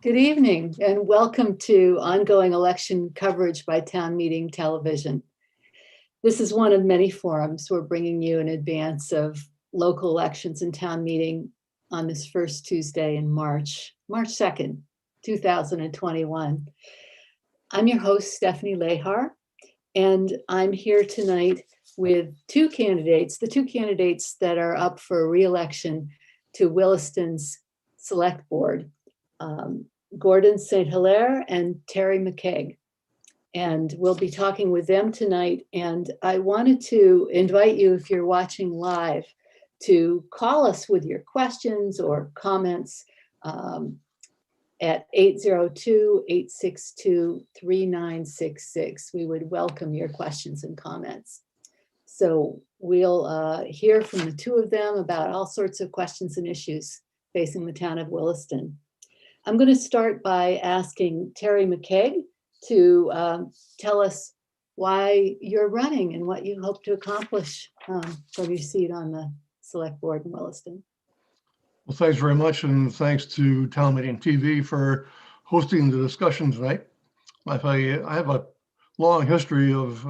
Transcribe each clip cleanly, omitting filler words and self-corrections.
Good evening and welcome to ongoing election coverage by Town Meeting Television. This is one of many forums we're bringing you in advance of local elections and town meeting on this first Tuesday in March 2nd, 2021. I'm your host, Stephanie Lahar, and I'm here tonight with two candidates, the two candidates that are up for re-election to Williston's Selectboard. Gordon St. Hilaire and Terry Macaig. And we'll be talking with them tonight. And I wanted to invite you, if you're watching live, to call us with your questions or comments at 802-862-3966. We would welcome your questions and comments. So we'll hear from the two of them about all sorts of questions and issues facing the town of Williston. I'm going to start by asking Terry Macaig to tell us why you're running and what you hope to accomplish from your seat on the Select Board in Williston. Well, thanks very much, and thanks to Town Meeting TV for hosting the discussion tonight. I have a long history of,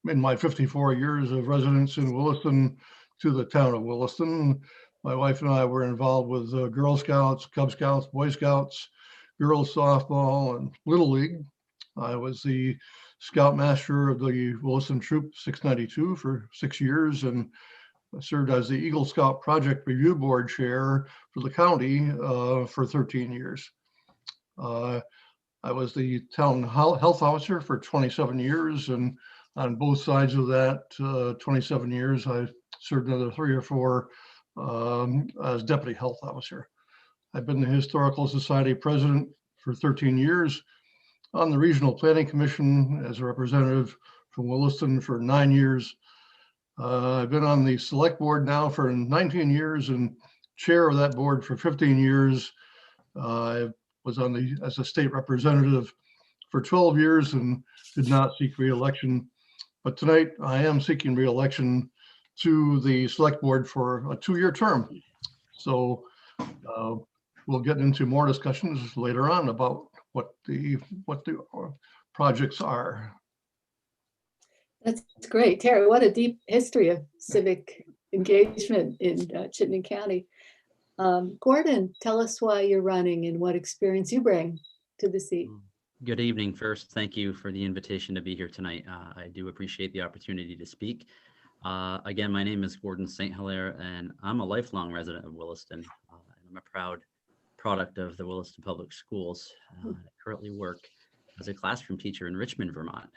in my 54 years of residence in Williston, to the town of Williston. My wife and I were involved with Girl Scouts, Cub Scouts, Boy Scouts, girls softball, and Little League. I was the Scoutmaster of the Williston Troop 692 for 6 years and served as the Eagle Scout Project Review Board Chair for the county for 13 years. I was the Town Health Officer for 27 years, and on both sides of that 27 years, I served another 3 or 4 as Deputy Health Officer. I've been the Historical Society President for 13 years, on the Regional Planning Commission as a representative from Williston for 9 years. I've been on the Select Board now for 19 years and chair of that board for 15 years. I was on as a state representative for 12 years and did not seek re-election. But tonight I am seeking re-election to the Select Board for a 2-year term. So we'll get into more discussions later on about what the projects are. That's great. Terry, what a deep history of civic engagement in Chittenden County. Gordon, tell us why you're running and what experience you bring to the seat. Good evening. First, thank you for the invitation to be here tonight. I do appreciate the opportunity to speak. Again, my name is Gordon St. Hilaire, and I'm a lifelong resident of Williston. I'm a proud product of the Williston Public Schools. I currently work as a classroom teacher in Richmond, Vermont.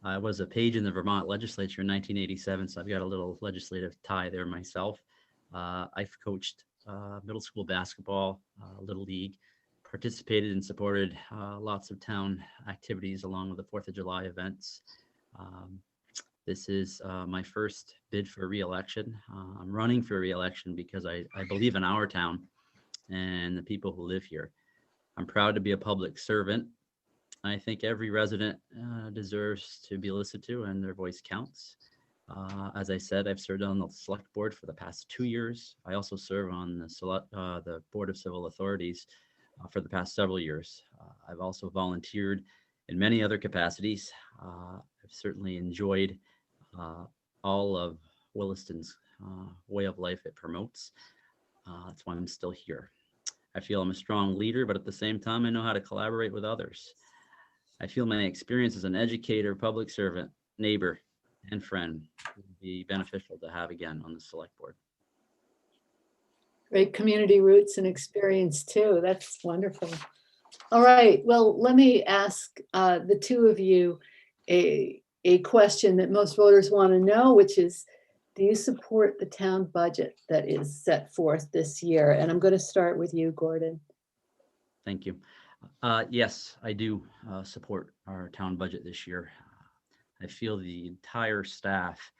I was a page in the Vermont legislature in 1987, so I've got a little legislative tie there myself. I've coached middle school basketball, Little League, participated and supported lots of town activities along with the 4th of July events. This is my first bid for re-election. I'm running for re-election because I believe in our town and the people who live here. I'm proud to be a public servant. I think every resident deserves to be listened to and their voice counts. As I said, I've served on the Select Board for the past 2 years. I also serve on the Board of Civil Authorities for the past several years. I've also volunteered in many other capacities. I've certainly enjoyed all of Williston's way of life it promotes. That's why I'm still here. I feel I'm a strong leader, but at the same time, I know how to collaborate with others. I feel my experience as an educator, public servant, neighbor, and friend would be beneficial to have again on the Select Board. Great community roots and experience too. That's wonderful. All right, well, let me ask the two of you a question that most voters want to know, which is, do you support the town budget that is set forth this year? And I'm going to start with you, Gordon. Thank you. Yes, I do support our town budget this year. I feel the entire staff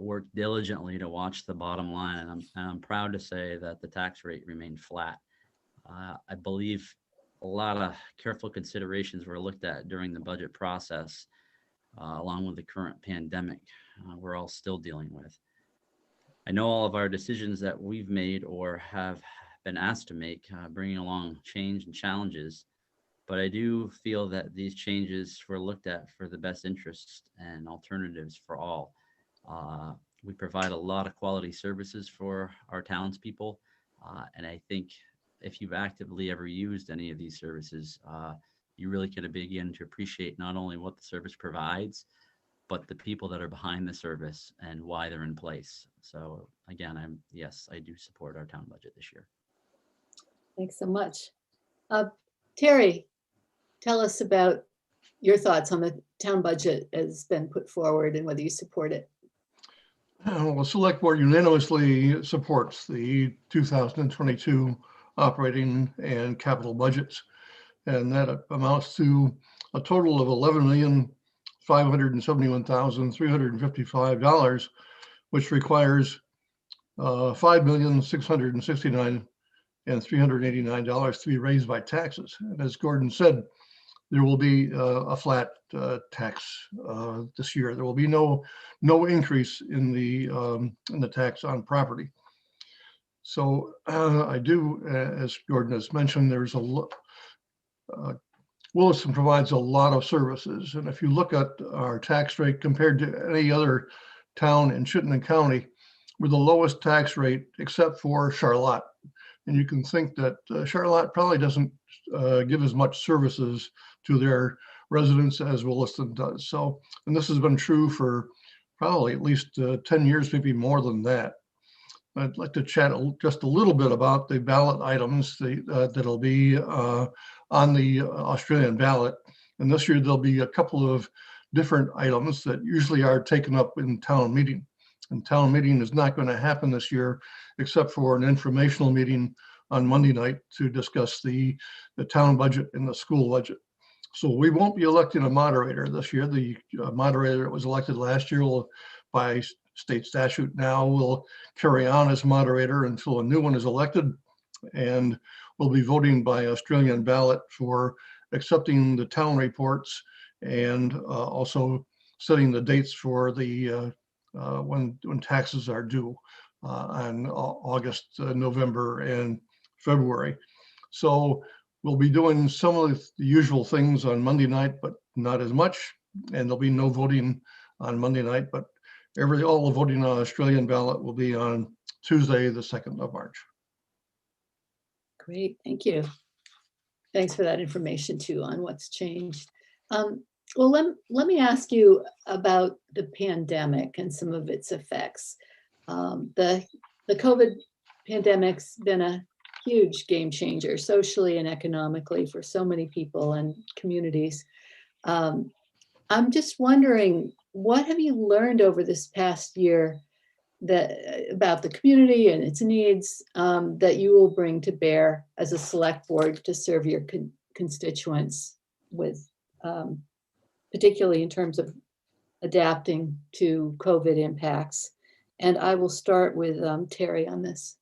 worked diligently to watch the bottom line, and I'm proud to say that the tax rate remained flat. I believe a lot of careful considerations were looked at during the budget process, along with the current pandemic we're all still dealing with. I know all of our decisions that we've made or have been asked to make, bringing along change and challenges. But I do feel that these changes were looked at for the best interests and alternatives for all. We provide a lot of quality services for our townspeople. And I think if you've actively ever used any of these services, you really can begin to appreciate not only what the service provides, but the people that are behind the service and why they're in place. So again, yes, I do support our town budget this year. Thanks so much. Terry, tell us about your thoughts on the town budget as been put forward and whether you support it. Well, the Select Board unanimously supports the 2022 operating and capital budgets. And that amounts to a total of $11,571,355, which requires $5,669,389 to be raised by taxes. And as Gordon said, there will be a flat tax this year. There will be no increase in the tax on property. So I do, as Gordon has mentioned, there's Williston provides a lot of services, and if you look at our tax rate compared to any other town in Chittenden County, we're the lowest tax rate except for Charlotte. And you can think that Charlotte probably doesn't give as much services to their residents as Williston does. So, and this has been true for probably at least 10 years, maybe more than that. I'd like to chat just a little bit about the ballot items that'll be on the Australian ballot. And this year there'll be a couple of different items that usually are taken up in town meeting. And town meeting is not going to happen this year, except for an informational meeting on Monday night to discuss the town budget and the school budget. So we won't be electing a moderator this year. The moderator that was elected last year will, by state statute now, will carry on as moderator until a new one is elected. And we'll be voting by Australian ballot for accepting the town reports and also setting the dates for the when taxes are due on August, November, and February. So we'll be doing some of the usual things on Monday night, but not as much. And there'll be no voting on Monday night, but all the voting on Australian ballot will be on Tuesday, the 2nd of March. Great, thank you. Thanks for that information too on what's changed. Well, let me ask you about the pandemic and some of its effects. The COVID pandemic's been a huge game changer socially and economically for so many people and communities. I'm just wondering, what have you learned over this past year about the community and its needs that you will bring to bear as a select board to serve your constituents with, particularly in terms of adapting to COVID impacts? And I will start with Terry on this.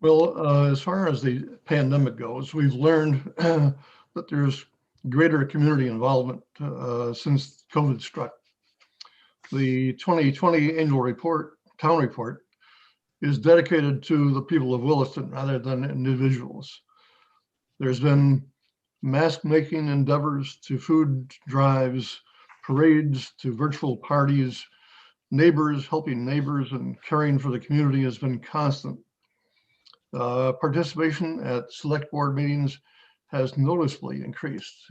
Well, as far as the pandemic goes, we've learned that there's greater community involvement since COVID struck. The 2020 annual report, town report, is dedicated to the people of Williston rather than individuals. There's been mask making endeavors to food drives, parades, to virtual parties. Neighbors helping neighbors and caring for the community has been constant. Participation at select board meetings has noticeably increased.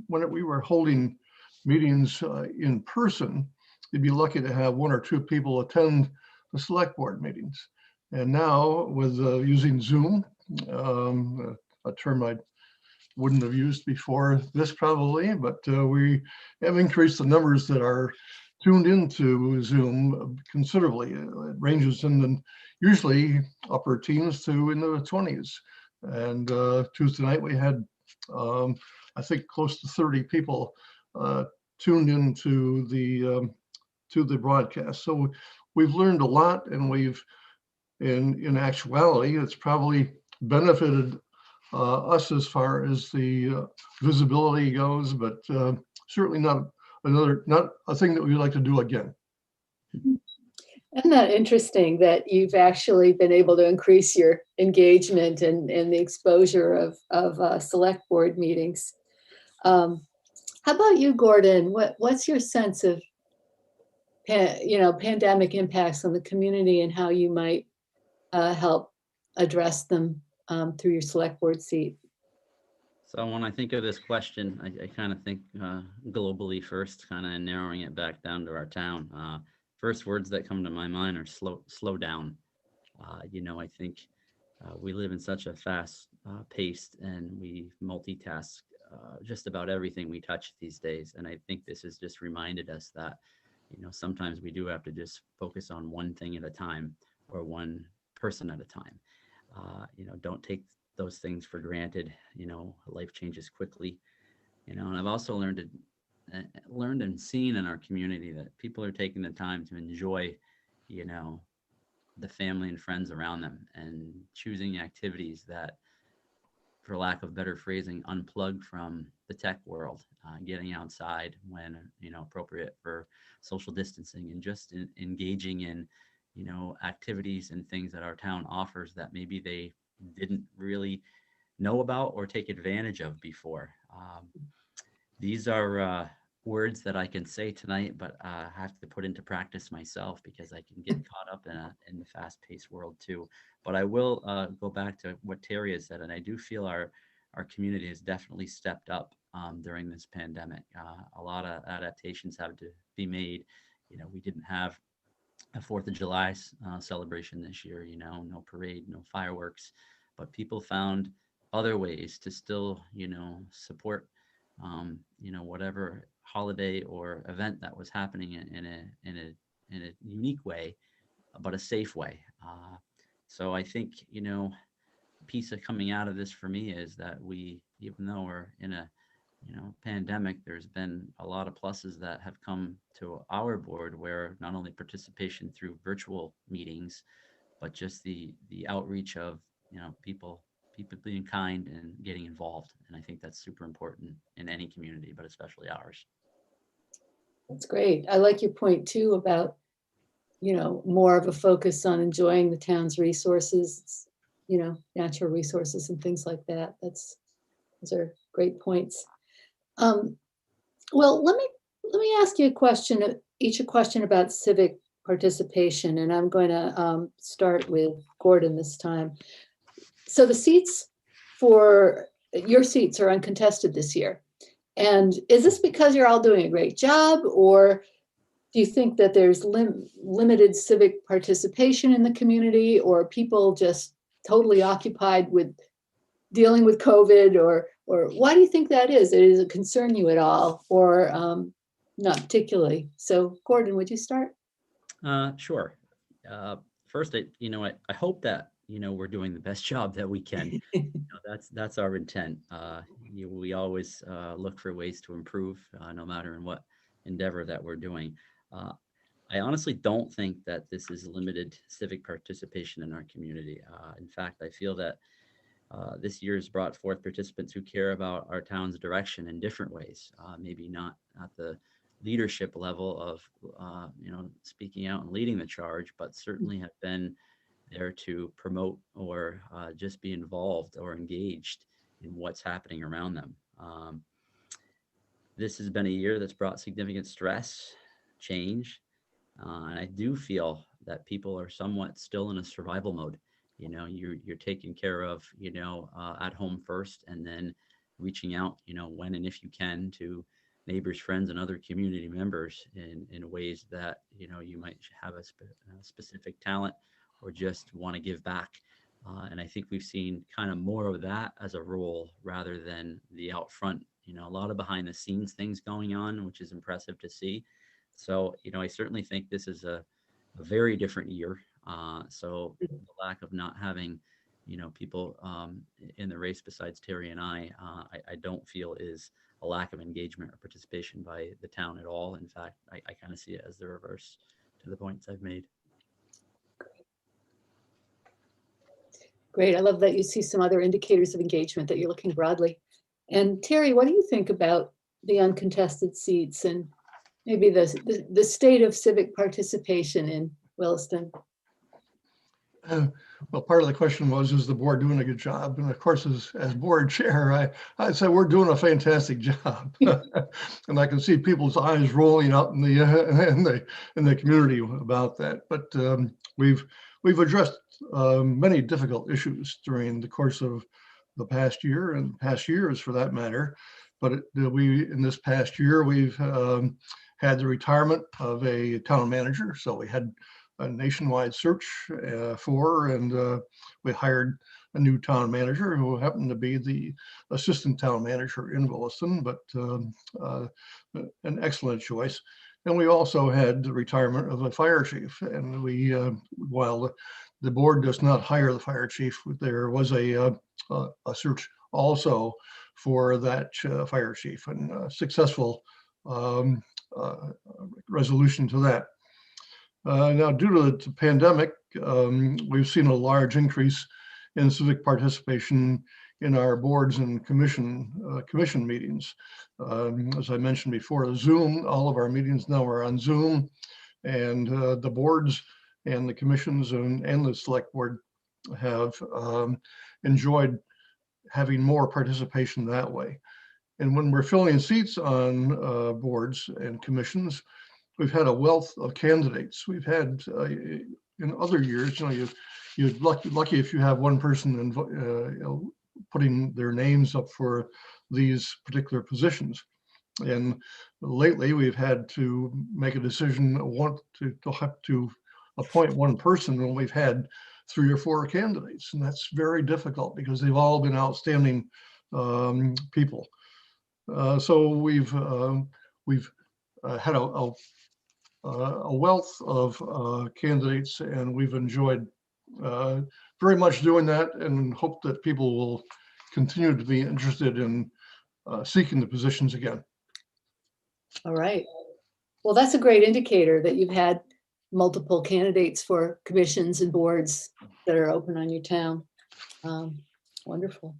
When we were holding meetings in person, you'd be lucky to have 1 or 2 people attend the select board meetings. And now with using Zoom, a term I wouldn't have used before this probably, but we have increased the numbers that are tuned into Zoom considerably. It ranges in the usually upper teens to in the 20s. And Tuesday night we had, I think, close to 30 people tuned into the broadcast. So we've learned a lot, and we've, in actuality, it's probably benefited us as far as the visibility goes, but certainly not a thing that we'd like to do again. Isn't that interesting that you've actually been able to increase your engagement and the exposure of select board meetings? How about you, Gordon? What's your sense of pandemic impacts on the community and how you might help address them through your select board seat? So when I think of this question, I kind of think globally first, kind of narrowing it back down to our town. First words that come to my mind are slow down. I think we live in such a fast paced and we multitask just about everything we touch these days. And I think this has just reminded us that, sometimes we do have to just focus on one thing at a time or one person at a time. Don't take those things for granted. Life changes quickly, and I've also learned and seen in our community that people are taking the time to enjoy, the family and friends around them and choosing activities that, for lack of better phrasing, unplug from the tech world, getting outside when, appropriate for social distancing and just engaging in, activities and things that our town offers that maybe they didn't really know about or take advantage of before. These are words that I can say tonight, but I have to put into practice myself because I can get caught up in the fast-paced world too. But I will go back to what Terry has said, and I do feel our community has definitely stepped up during this pandemic. A lot of adaptations have to be made. We didn't have a 4th of July celebration this year, no parade, no fireworks, but people found other ways to still, support, whatever holiday or event that was happening in a unique way, but a safe way. So I think, piece of coming out of this for me is that we, even though we're in a pandemic, there's been a lot of pluses that have come to our board, where not only participation through virtual meetings, but just the outreach of, people being kind and getting involved. And I think that's super important in any community, but especially ours. That's great. I like your point too about, more of a focus on enjoying the town's resources, natural resources and things like that. Those are great points. Well, let me ask you each a question about civic participation, and I'm going to start with Gordon this time. So the seats for your seats are uncontested this year. And is this because you're all doing a great job, or do you think that there's limited civic participation in the community, or people just totally occupied with dealing with COVID, or why do you think that is? Does it concern you at all, or not particularly? So Gordon, would you start? Sure. First, I hope that, we're doing the best job that we can. That's our intent. We always look for ways to improve, no matter in what endeavor that we're doing. I honestly don't think that this is limited civic participation in our community. In fact, I feel that this year has brought forth participants who care about our town's direction in different ways. Maybe not at the leadership level of, speaking out and leading the charge, but certainly have been there to promote or just be involved or engaged in what's happening around them. This has been a year that's brought significant stress, change, and I do feel that people are somewhat still in a survival mode. You're taking care of, at home first, and then reaching out, when and if you can, to neighbors, friends, and other community members in ways that, you might have a specific talent or just want to give back. And I think we've seen kind of more of that as a role rather than the out front, a lot of behind the scenes things going on, which is impressive to see. So, I certainly think this is a very different year. So the lack of not having, people in the race besides Terry and I don't feel is a lack of engagement or participation by the town at all. In fact, I kind of see it as the reverse to the points I've made. Great. I love that you see some other indicators of engagement, that you're looking broadly. And Terry, what do you think about the uncontested seats and maybe the state of civic participation Williston? Well, part of the question was, is the board doing a good job? And of course, as board chair, I'd say we're doing a fantastic job. And I can see people's eyes rolling out in the community about that. But we've addressed many difficult issues during the course of the past year and past years, for that matter. But in this past year, we've had the retirement of a town manager. So we had a nationwide search and we hired a new town manager who happened to be the assistant town manager in Williston, but an excellent choice. And we also had the retirement of a fire chief. And we, while the board does not hire the fire chief, there was a search also for that fire chief, and successful resolution to that. Now, due to the pandemic, we've seen a large increase in civic participation in our boards and commission meetings. As I mentioned before, Zoom, all of our meetings now are on Zoom, and the boards and the commissions and the select board have enjoyed having more participation that way. And when we're filling seats on boards and commissions, we've had a wealth of candidates. We've had in other years, you're lucky if you have one person putting their names up for these particular positions. And lately, we've had to make a decision to appoint one person when we've had 3 or 4 candidates, and that's very difficult because they've all been outstanding people. So we've had a wealth of candidates, and we've enjoyed very much doing that, and hope that people will continue to be interested in seeking the positions again. All right. Well, that's a great indicator that you've had multiple candidates for commissions and boards that are open on your town. Wonderful.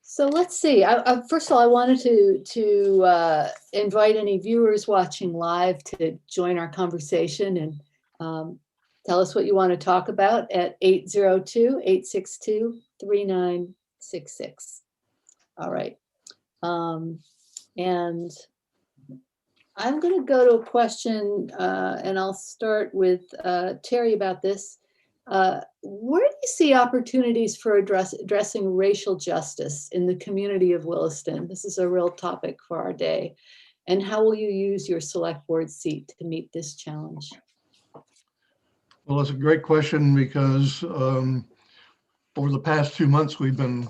So let's see. First of all, I wanted to invite any viewers watching live to join our conversation and tell us what you want to talk about at 802-862-3966. All right. And I'm going to go to a question, and I'll start with Terry about this. Where do you see opportunities for addressing racial justice in the community of Williston? This is a real topic for our day. And how will you use your select board seat to meet this challenge? Well, it's a great question, because over the past 2 months, we've been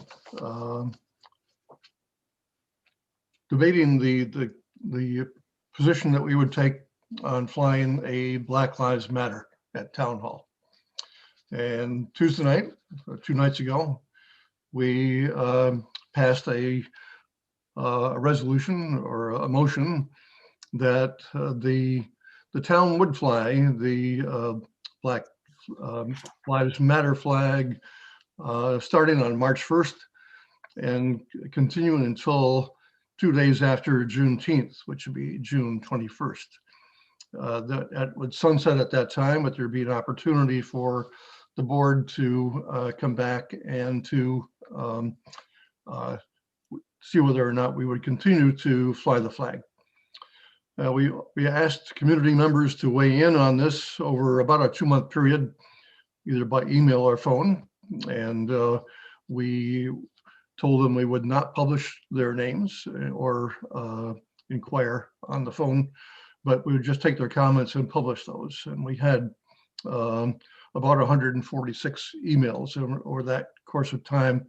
debating the position that we would take on flying a Black Lives Matter at Town Hall. And Tuesday night, 2 nights ago, we passed a resolution or a motion that the town would fly the Black Lives Matter flag starting on March 1st and continuing until 2 days after Juneteenth, which would be June 21st. That would sunset at that time, but there'd be an opportunity for the board to come back and to see whether or not we would continue to fly the flag. We asked community members to weigh in on this over about a 2-month period, either by email or phone. And we told them we would not publish their names or inquire on the phone, but we would just take their comments and publish those. And we had about 146 emails over that course of time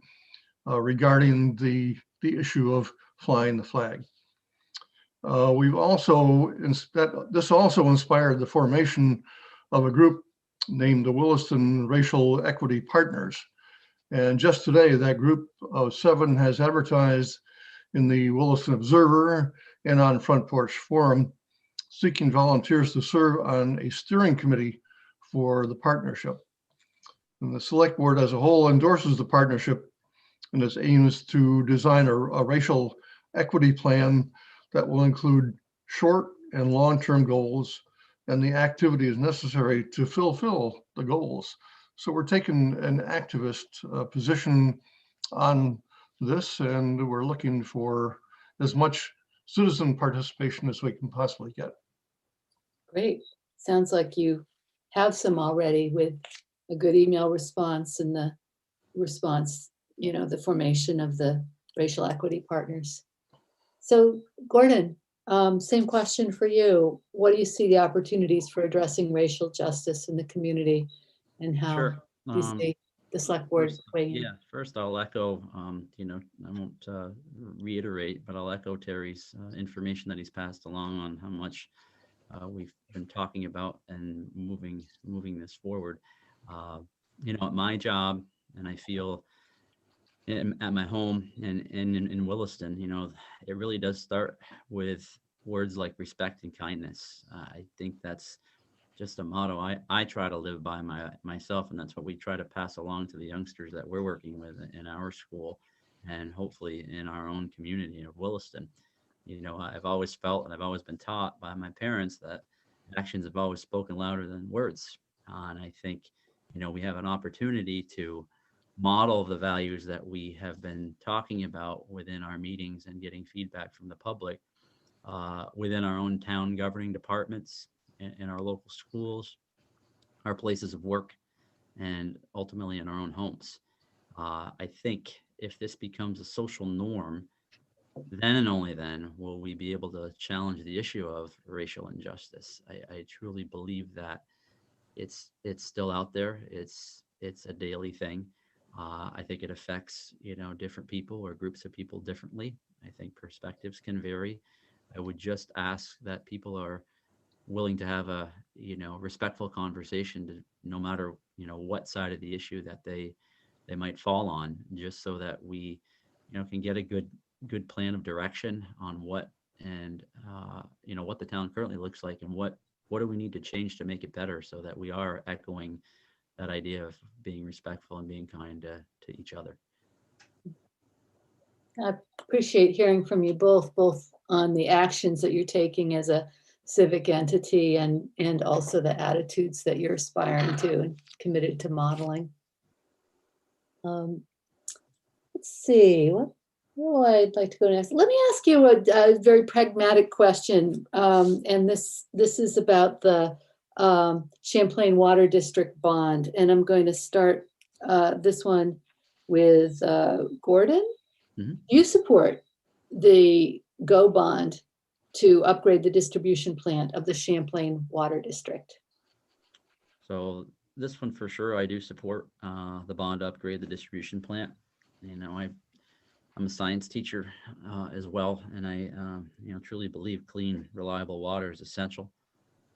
regarding the issue of flying the flag. We've also, this also inspired the formation of a group named the Williston Racial Equity Partners. And just today, that group of 7 has advertised in the Williston Observer and on Front Porch Forum, seeking volunteers to serve on a steering committee for the partnership. And the select board as a whole endorses the partnership and its aims to design a racial equity plan that will include short and long-term goals and the activities necessary to fulfill the goals. So we're taking an activist position on this, and we're looking for as much citizen participation as we can possibly get. Great. Sounds like you have some already with a good email response and the response, the formation of the racial equity partners. So Gordon, same question for you. What do you see the opportunities for addressing racial justice in the community, and how Sure. do you see the select board weighing in? Yeah, first I'll echo, I won't reiterate, but I'll echo Terry's information that he's passed along on how much we've been talking about and moving this forward. At my job, and I feel at my home and in Williston, it really does start with words like respect and kindness. I think that's just a motto I try to live by myself, and that's what we try to pass along to the youngsters that we're working with in our school and hopefully in our own community of Williston. I've always felt, and I've always been taught by my parents, that actions have always spoken louder than words. And I think, we have an opportunity to model the values that we have been talking about within our meetings and getting feedback from the public within our own town governing departments, in our local schools, our places of work, and ultimately in our own homes. I think if this becomes a social norm, then and only then will we be able to challenge the issue of racial injustice. I truly believe that it's still out there. It's a daily thing. I think it affects, different people or groups of people differently. I think perspectives can vary. I would just ask that people are willing to have a, respectful conversation, to no matter, what side of the issue that they might fall on, just so that we, can get a good plan of direction on what and what the town currently looks like, and what do we need to change to make it better, so that we are echoing that idea of being respectful and being kind to each other. I appreciate hearing from you both on the actions that you're taking as a civic entity, and also the attitudes that you're aspiring to and committed to modeling. Let's see, where I'd like to go next. Let me ask you a very pragmatic question, and this is about the Champlain Water District bond, and I'm going to start this one with Gordon. Mm-hmm. Do you support the GO bond to upgrade the distribution plant of the Champlain Water District? So this one for sure, I do support the bond to upgrade the distribution plant. I'm a science teacher as well, and I truly believe clean, reliable water is essential.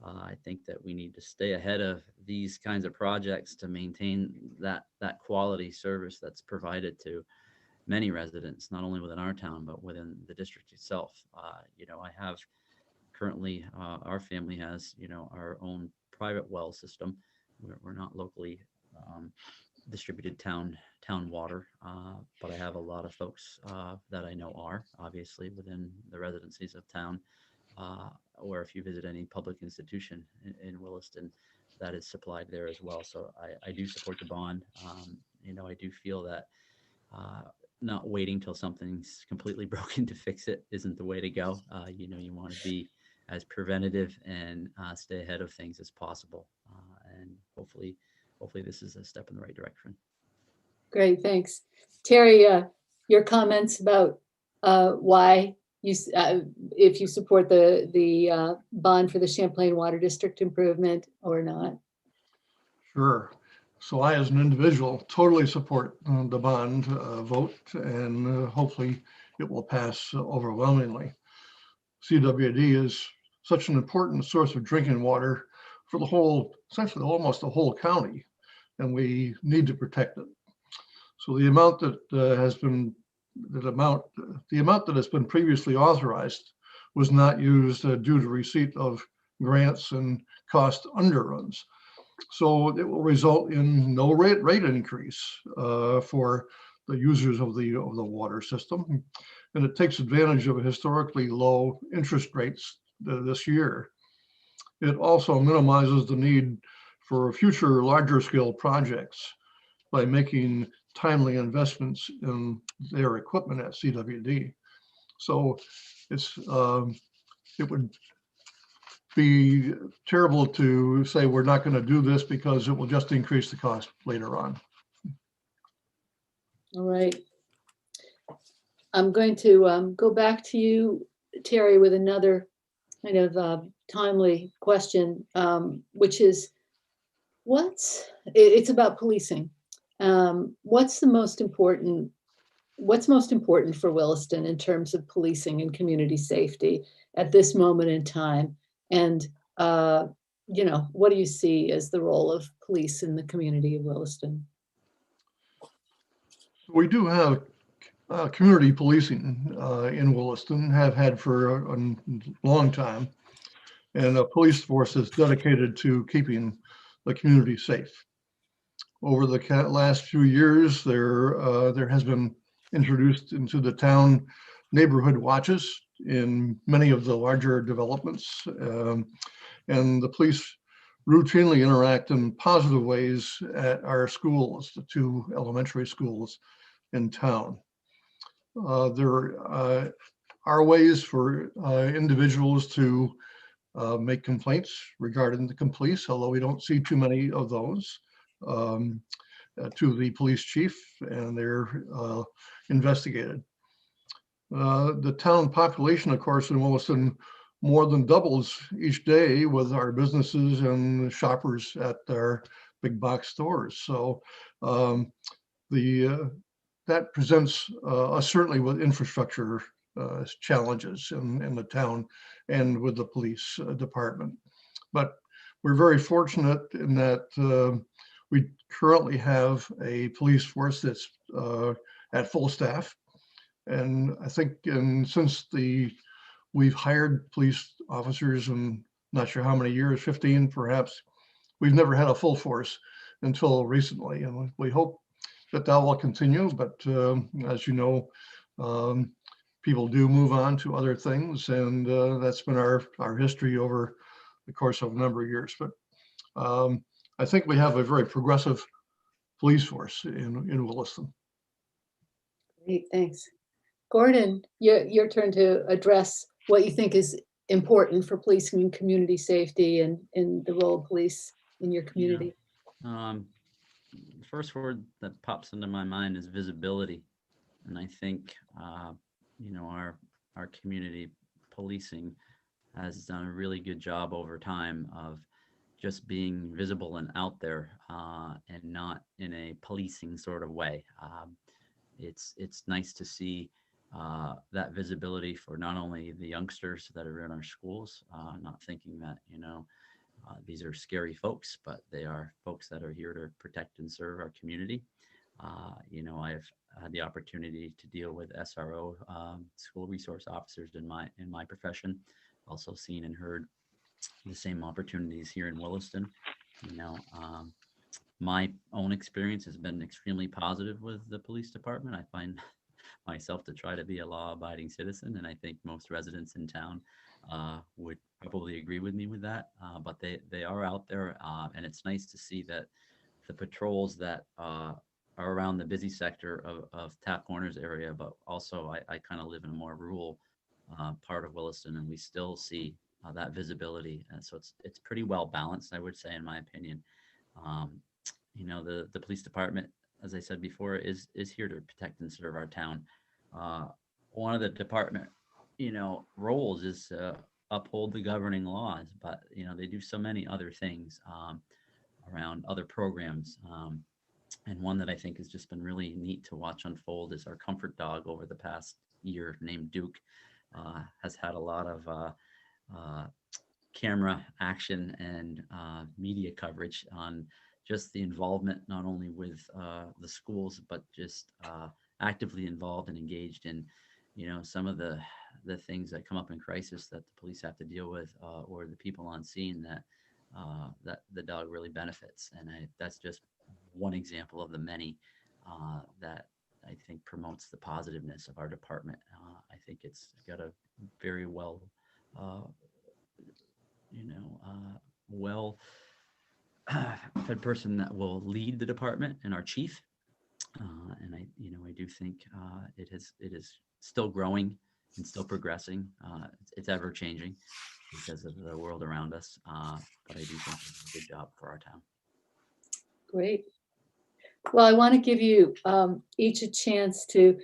I think that we need to stay ahead of these kinds of projects to maintain that quality service that's provided to many residents, not only within our town, but within the district itself. I have currently, our family has, our own private well system. We're not locally distributed town water, but I have a lot of folks that I know are obviously within the residencies of town, or if you visit any public institution in Williston, that is supplied there as well. So I do support the bond. I do feel that not waiting till something's completely broken to fix it isn't the way to go. You want to be as preventative and stay ahead of things as possible. And hopefully this is a step in the right direction. Great, thanks. Terry, your comments about why you, if you support the bond for the Champlain Water District improvement or not? Sure. So I, as an individual, totally support the bond vote, and hopefully it will pass overwhelmingly. CWD is such an important source of drinking water for the whole, essentially almost the whole county, and we need to protect it. So the amount that has been, the amount that has been previously authorized was not used due to receipt of grants and cost underruns. So it will result in no rate increase for the users of the water system, and it takes advantage of historically low interest rates this year. It also minimizes the need for future larger scale projects by making timely investments in their equipment at CWD. So it would be terrible to say we're not going to do this because it will just increase the cost later on. All right. I'm going to go back to you, Terry, with another kind of timely question, which is it's about policing. What's most important for Williston in terms of policing and community safety at this moment in time? And, what do you see as the role of police in the community of Williston? We do have community policing in Williston, have had for a long time, and a police force is dedicated to keeping the community safe. Over the last few years, there has been introduced into the town neighborhood watches in many of the larger developments, and the police routinely interact in positive ways at our schools, the two elementary schools in town. There are ways for individuals to make complaints regarding the police, although we don't see too many of those, to the police chief, and they're investigated. The town population, of course, in Williston more than doubles each day with our businesses and shoppers at our big box stores. So that presents us certainly with infrastructure challenges in the town and with the police department. But we're very fortunate in that we currently have a police force that's at full staff. And I think since we've hired police officers in not sure how many years, 15 perhaps, we've never had a full force until recently. And we hope that will continue. But as you know, people do move on to other things. And that's been our history over the course of a number of years. But I think we have a very progressive police force in Williston. Great, thanks. Gordon, your turn to address what you think is important for policing and community safety and in the role of police in your community. Yeah. The first word that pops into my mind is visibility. And I think, our community policing has done a really good job over time of just being visible and out there, and not in a policing sort of way. It's nice to see that visibility for not only the youngsters that are in our schools, not thinking that, these are scary folks, but they are folks that are here to protect and serve our community. I've had the opportunity to deal with SRO, school resource officers in my profession. Also seen and heard the same opportunities here in Williston. My own experience has been extremely positive with the police department. I find myself to try to be a law-abiding citizen, and I think most residents in town would probably agree with me with that. But they are out there, and it's nice to see that the patrols that are around the busy sector of Tap Corners area, but also I kind of live in a more rural part of Williston, and we still see that visibility. And so it's pretty well balanced, I would say, in my opinion. The police department, as I said before, is here to protect and serve our town. One of the department, roles is to uphold the governing laws, but they do so many other things around other programs. And one that I think has just been really neat to watch unfold is our comfort dog over the past year, named Duke. Has had a lot of camera action and media coverage on just the involvement, not only with the schools, but just actively involved and engaged in, some of the things that come up in crisis that the police have to deal with, or the people on scene that the dog really benefits. And that's just one example of the many that I think promotes the positiveness of our department. I think it's got a very well well fed person that will lead the department, and our chief. And I do think it is still growing and still progressing. It's ever changing because of the world around us. But I do think it's a good job for our town. Great. Well, I want to give you each a chance to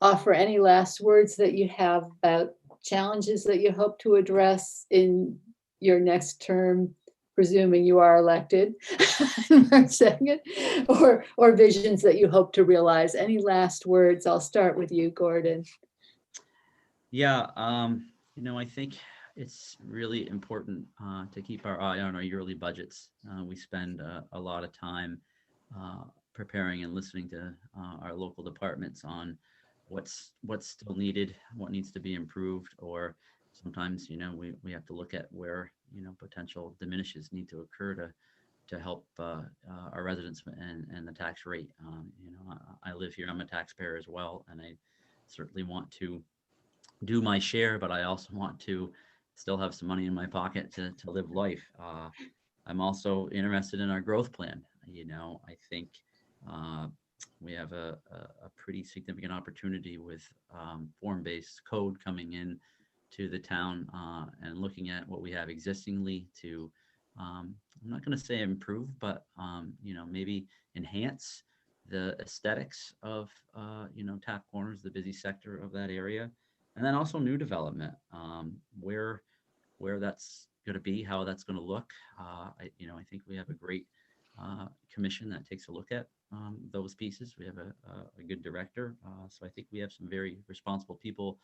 offer any last words that you have about challenges that you hope to address in your next term, presuming you are elected in March 2nd, or visions that you hope to realize. Any last words? I'll start with you, Gordon. Yeah, I think it's really important to keep our eye on our yearly budgets. We spend a lot of time preparing and listening to our local departments on what's still needed, what needs to be improved, or sometimes, we have to look at where, potential diminishes need to occur to help our residents and the tax rate. I live here, I'm a taxpayer as well, and I certainly want to do my share, but I also want to still have some money in my pocket to live life. I'm also interested in our growth plan. I think we have a pretty significant opportunity with form-based code coming in to the town and looking at what we have existingly to, I'm not going to say improve, but maybe enhance the aesthetics of Tap Corners, the busy sector of that area, and then also new development, where that's going to be, how that's going to look. I think we have a great commission that takes a look at those pieces. We have a good director, so I think we have some very responsible people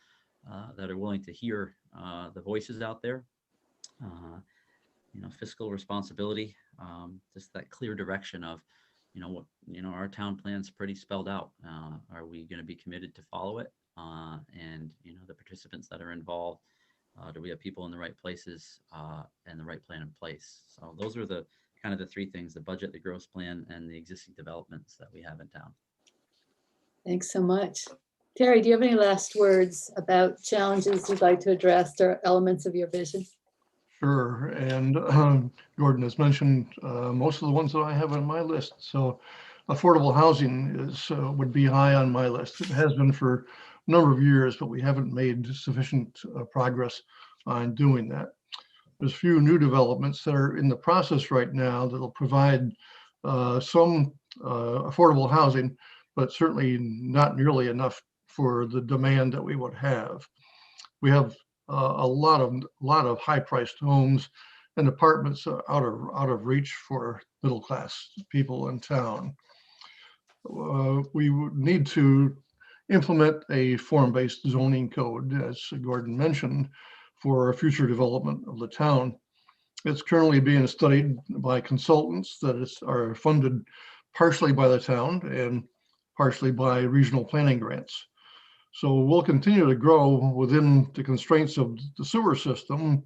that are willing to hear the voices out there. Fiscal responsibility, just that clear direction of, our town plan's pretty spelled out. Are we going to be committed to follow it? And the participants that are involved, do we have people in the right places and the right plan in place? So those are the kind of the three things: the budget, the growth plan, and the existing developments that we have in town. Thanks so much. Terry, do you have any last words about challenges you'd like to address or elements of your vision? Sure. And Gordon has mentioned most of the ones that I have on my list. So affordable housing would be high on my list. It has been for a number of years, but we haven't made sufficient progress on doing that. There's a few new developments that are in the process right now that'll provide some affordable housing, but certainly not nearly enough for the demand that we would have. We have a lot of high-priced homes and apartments out of reach for middle-class people in town. We would need to implement a form-based zoning code, as Gordon mentioned, for future development of the town. It's currently being studied by consultants that are funded partially by the town and partially by regional planning grants. So we'll continue to grow within the constraints of the sewer system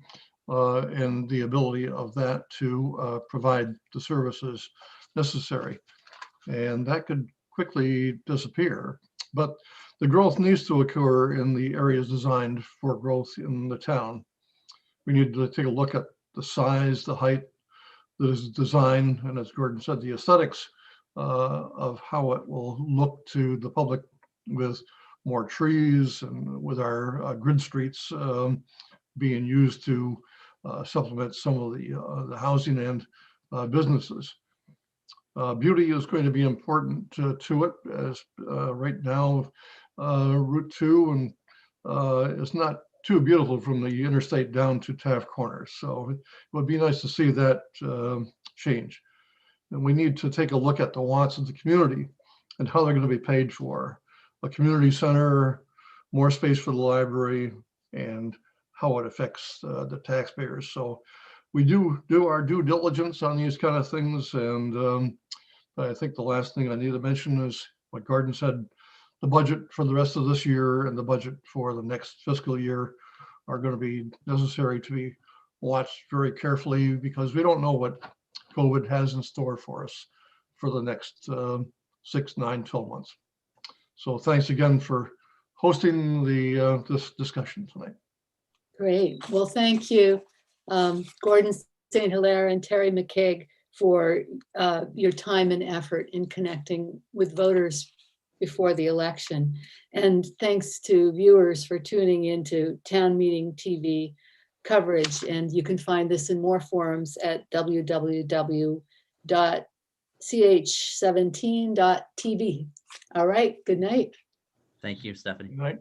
and the ability of that to provide the services necessary. And that could quickly disappear. But the growth needs to occur in the areas designed for growth in the town. We need to take a look at the size, the height, the design, and as Gordon said, the aesthetics of how it will look to the public with more trees and with our grid streets being used to supplement some of the housing and businesses. Beauty is going to be important to it, as right now Route 2 and is not too beautiful from the interstate down to Taft Corners. So it would be nice to see that change. And we need to take a look at the wants of the community and how they're going to be paid for. A community center, more space for the library, and how it affects the taxpayers. So we do our due diligence on these kind of things. And I think the last thing I need to mention is what Gordon said: the budget for the rest of this year and the budget for the next fiscal year are going to be necessary to be watched very carefully, because we don't know what COVID has in store for us for the next 6, 9, 12 months. So thanks again for hosting this discussion tonight. Great. Well, thank you. Gordon St. Hilaire and Terry Macaig for your time and effort in connecting with voters before the election. And thanks to viewers for tuning into Town Meeting TV coverage. And you can find this in more forums at www.ch17.tv. All right, good night. Thank you, Stephanie. Good night.